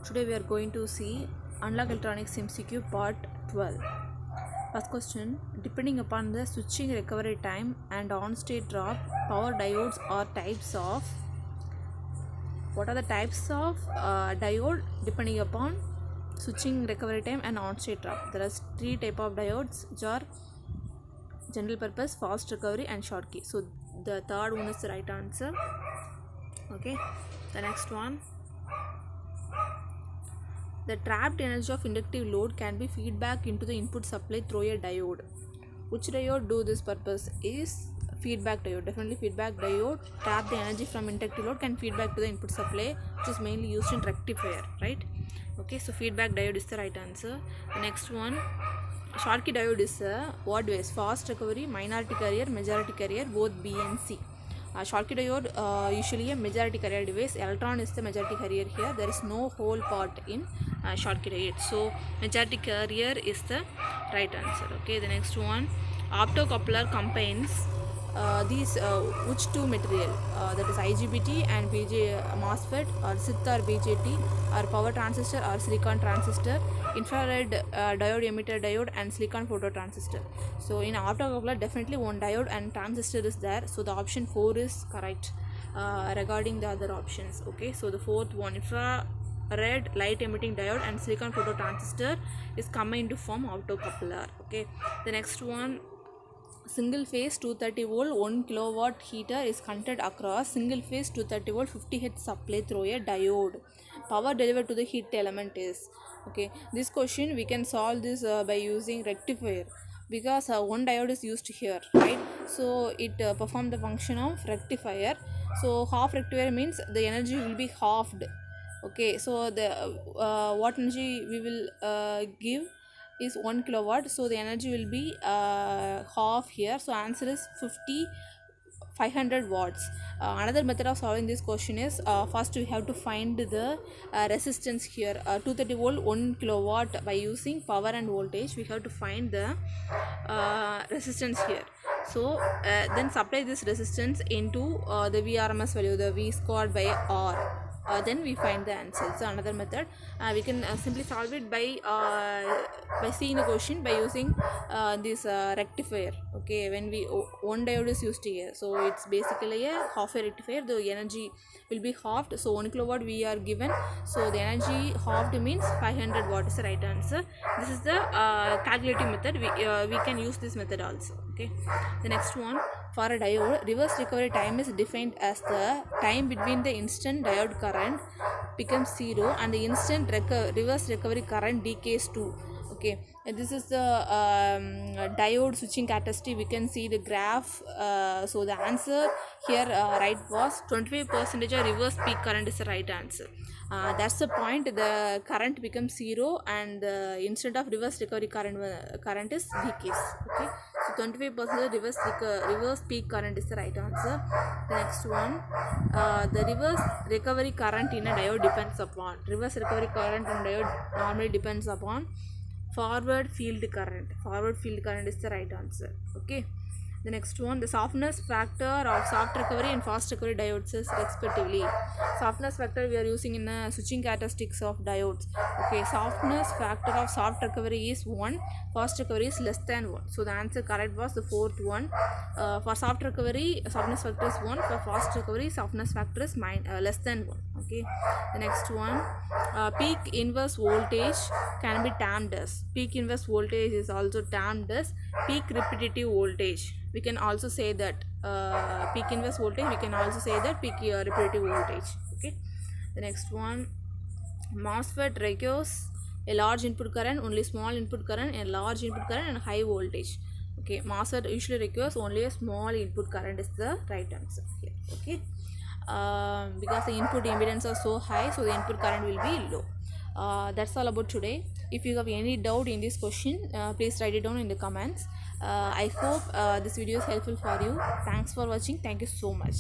Today we are going to see Unlock Electronics MCQ part 12. First question: depending upon the switching recovery time and on-state drop, power diodes are types of. What are the types of diode depending upon switching recovery time and on-state drop? There are three type of diodes, which are general purpose, fast recovery, and Schottky. So the third one is the right answer. Okay, the next one. The trapped energy of inductive load can be feedback into the input supply through a diode. Which diode do this purpose? Is feedback diode. Definitely feedback diode trap the energy from inductive load, can feedback to the input supply, which is mainly used in rectifier, right? Okay, so feedback diode is the right answer. The next one, Schottky diode is a what ways? Fast recovery, minority carrier, majority carrier, both B and C. Schottky diode usually a majority carrier device. Electron is the majority carrier here. There is no hole part in Schottky diode. So majority carrier is the right answer. Okay, the next one, optocoupler combines these which two material, that is IGBT and BJ MOSFET, or SIT or BJT, or power transistor or silicon transistor, infrared diode, emitter diode, and silicon phototransistor. So in optocoupler definitely one diode and transistor is there, so the option 4 is correct regarding the other options. Okay, so the fourth one, infrared light emitting diode and silicon phototransistor is combined to form optocoupler. Okay, the next one, single phase 230 volt 1 kilowatt heater is connected across single phase 230 volt 50 Hz supply through a diode. Power delivered to the heat element is. Okay, this question we can solve this by using rectifier, because one diode is used here, right? So it perform the function of rectifier. So half rectifier means the energy will be halved. Okay, so the what energy we will give is 1 kilowatt, so the energy will be half here. So answer is 500 watts. Another method of solving this question is, first we have to find the resistance here, 230 volt 1 kilowatt. By using power and voltage, we have to find the resistance here. So then supply this resistance into the VRMS value, the V squared by R. Then we find the answer. So another method, we can simply solve it by seeing the question by using this rectifier. Okay, when we one diode is used here, so it's basically a half a rectifier. The energy will be halved, so 1 kilowatt we are given, so the energy halved means 500 watt is the right answer. This is the calculating method. We can use this method also. Okay, the next one, for a diode, reverse recovery time is defined as the time between the instant diode current becomes 0 and the instant reverse recovery current decays to. Okay, and this is the diode switching characteristic. We can see the graph. So the answer here right was 25% of reverse peak current is the right answer. That's the point. The current becomes 0 and the instant of reverse recovery current is decays. Okay, so 25% reverse peak current is the right answer. The next one, the reverse recovery current in a diode depends upon. Reverse recovery current in diode normally depends upon forward field current. Forward field current is the right answer. Okay, the next one, the softness factor of soft recovery and fast recovery diodes is respectively. Softness factor we are using in switching characteristics of diodes. Okay, softness factor of soft recovery is 1, fast recovery is less than 1. So the answer correct was the fourth one. For soft recovery, softness factor is 1. For fast recovery, softness factor is less than 1. Okay, the next one, peak inverse voltage can be termed as. Peak inverse voltage is also termed as peak repetitive voltage. We can also say that peak inverse voltage, we can also say that peak repetitive voltage. Okay, the next one, MOSFET requires a large input current, only small input current, a large input current, and high voltage. Okay, MOSFET usually requires only a small input current is the right answer here. Okay, because the input impedance are so high, so the input current will be low. That's all about today. If you have any doubt in this question, please write it down in the comments. I hope this video is helpful for you. Thanks for watching. Thank you so much.